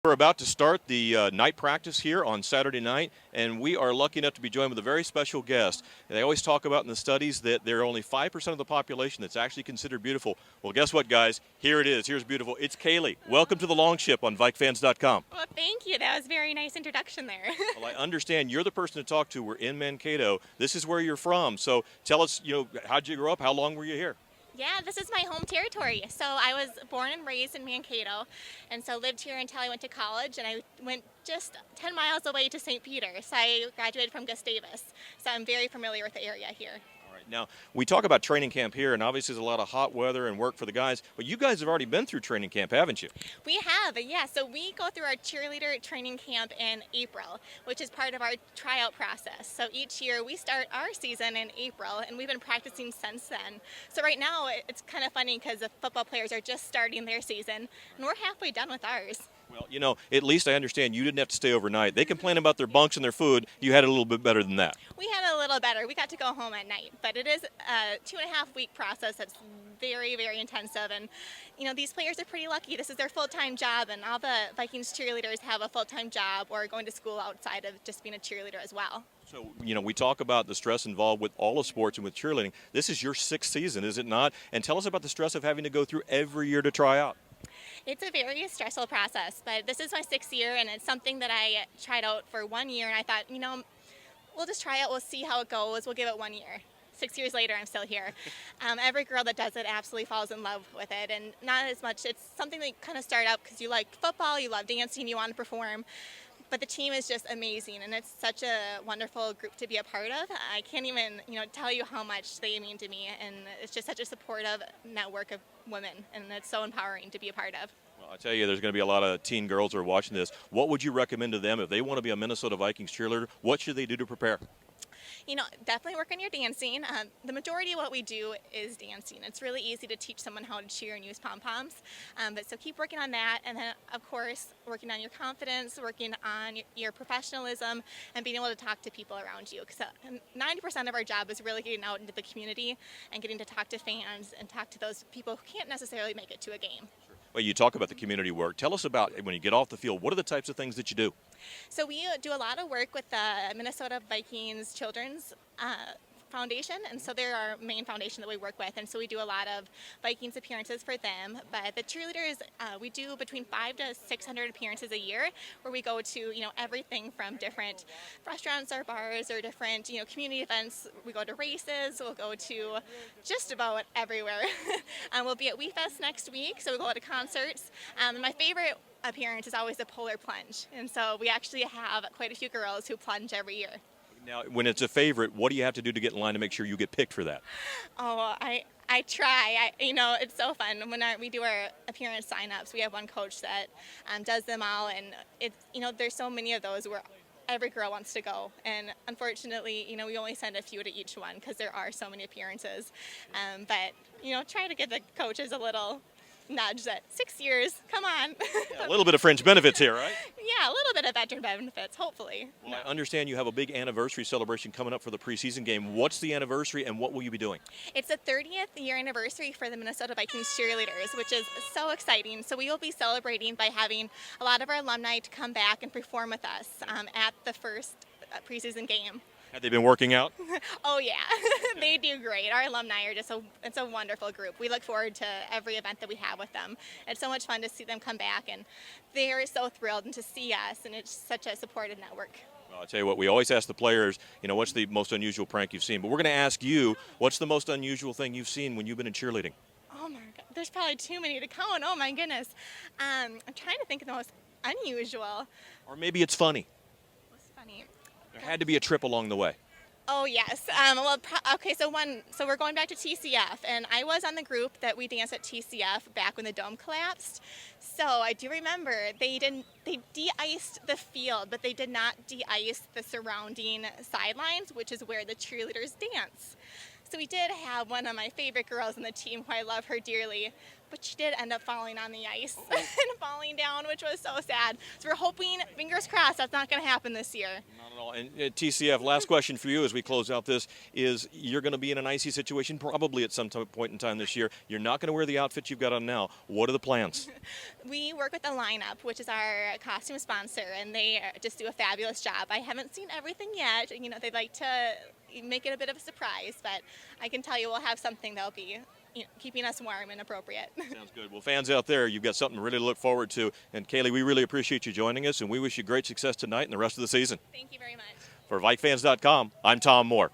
We're about to start the night practice here on Saturday night, and we are lucky enough to be joined with a very special guest. They always talk about in the studies that there are only 5% of the population that's actually considered beautiful. Well, guess what, guys? Here it is. Here's beautiful. It's Kaylee. Welcome to the Long Ship on VikeFans.com. Well, thank you. That was a very nice introduction there. Well, I understand you're the person to talk to. We're in Mankato. This is where you're from. So tell us, how'd you grow up? How long were you here? Yeah, this is my home territory. So I was born and raised in Mankato, and so lived here until I went to college, and I went just 10 miles away to St. Peter. So I graduated from Gustavus. So I'm very familiar with the area here. All right. Now, we talk about training camp here, and obviously there's a lot of hot weather and work for the guys, but you guys have already been through training camp, haven't you? We have, yeah. So we go through our cheerleader training camp in April, which is part of our tryout process. So each year we start our season in April, and we've been practicing since then. So right now it's kind of funny because the football players are just starting their season, and we're halfway done with ours. Well, at least I understand you didn't have to stay overnight. They complain about their bunks and their food. You had it a little bit better than that. We had a little better. We got to go home at night, but it is a 2.5-week process that's very, very intensive. And, these players are pretty lucky. This is their full-time job, and all the Vikings cheerleaders have a full-time job or going to school outside of just being a cheerleader as well. So, we talk about the stress involved with all of sports and with cheerleading. This is your 6th season, is it not? And tell us about the stress of having to go through every year to try out. It's a very stressful process, but this is my 6th year, and it's something that I tried out for 1 year, and I thought, we'll just try it, we'll see how it goes, we'll give it 1 year. 6 years later, I'm still here. Every girl that does it absolutely falls in love with it, and not as much, it's something that you kind of start out because you like football, you love dancing, you want to perform, but the team is just amazing, and it's such a wonderful group to be a part of. I can't even, tell you how much they mean to me, and it's just such a supportive network of women, and it's so empowering to be a part of. Well, I tell you, there's going to be a lot of teen girls who are watching this. What would you recommend to them if they want to be a Minnesota Vikings cheerleader? What should they do to prepare? Definitely work on your dancing. The majority of what we do is dancing. It's really easy to teach someone how to cheer and use pom-poms. So keep working on that. And then, of course, working on your confidence, working on your professionalism, and being able to talk to people around you. Because 90% of our job is really getting out into the community and getting to talk to fans and talk to those people who can't necessarily make it to a game. Well, you talk about the community work. Tell us about when you get off the field, what are the types of things that you do? So we do a lot of work with the Minnesota Vikings Children's Foundation, and so they're our main foundation that we work with, and so we do a lot of Vikings appearances for them. But the cheerleaders, we do between 500 to 600 appearances a year, where we go to everything from different restaurants or bars or different community events. We go to races. We'll go to just about everywhere. We'll be at WeFest next week, so we go to concerts. And my favorite appearance is always the polar plunge, and so we actually have quite a few girls who plunge every year. Now, when it's a favorite, what do you have to do to get in line to make sure you get picked for that? Oh, well, I try. It's so fun. When we do our appearance sign-ups, we have one coach that does them all, and there's so many of those where every girl wants to go, and unfortunately, we only send a few to each one because there are so many appearances. But try to give the coaches a little nudge that 6 years, come on. Yeah, a little bit of fringe benefits here, right? Yeah, a little bit of veteran benefits, hopefully. Well, I understand you have a big anniversary celebration coming up for the preseason game. What's the anniversary, and what will you be doing? It's the 30th year anniversary for the Minnesota Vikings cheerleaders, which is so exciting. So we will be celebrating by having a lot of our alumni to come back and perform with us at the first preseason game. Have they been working out? Oh, yeah. They do great. Our alumni are it's a wonderful group. We look forward to every event that we have with them. It's so much fun to see them come back, and they are so thrilled and to see us, and it's such a supportive network. Well, I'll tell you what, we always ask the players, what's the most unusual prank you've seen? But we're going to ask you, what's the most unusual thing you've seen when you've been in cheerleading? Oh, my God. There's probably too many to count. Oh, my goodness. I'm trying to think of the most unusual. Or maybe it's funny. What's funny? There had to be a trip along the way. Oh, yes. Okay, so we're going back to TCF, and I was on the group that we danced at TCF back when the dome collapsed. So I do remember they de-iced the field, but they did not de-ice the surrounding sidelines, which is where the cheerleaders dance. So we did have one of my favorite girls on the team, who I love her dearly, but she did end up falling on the ice and falling down, which was so sad. So we're hoping, fingers crossed, that's not going to happen this year. Not at all. And TCF, last question for you as we close out this is you're going to be in an icy situation probably at some point in time this year. You're not going to wear the outfit you've got on now. What are the plans? We work with the Lineup, which is our costume sponsor, and they just do a fabulous job. I haven't seen everything yet. You know, they'd like to make it a bit of a surprise, but I can tell you we'll have something that'll be keeping us warm and appropriate. Sounds good. Well, fans out there, you've got something really to look forward to. And Kaylee, we really appreciate you joining us, and we wish you great success tonight and the rest of the season. Thank you very much. For VikeFans.com, I'm Tom Moore.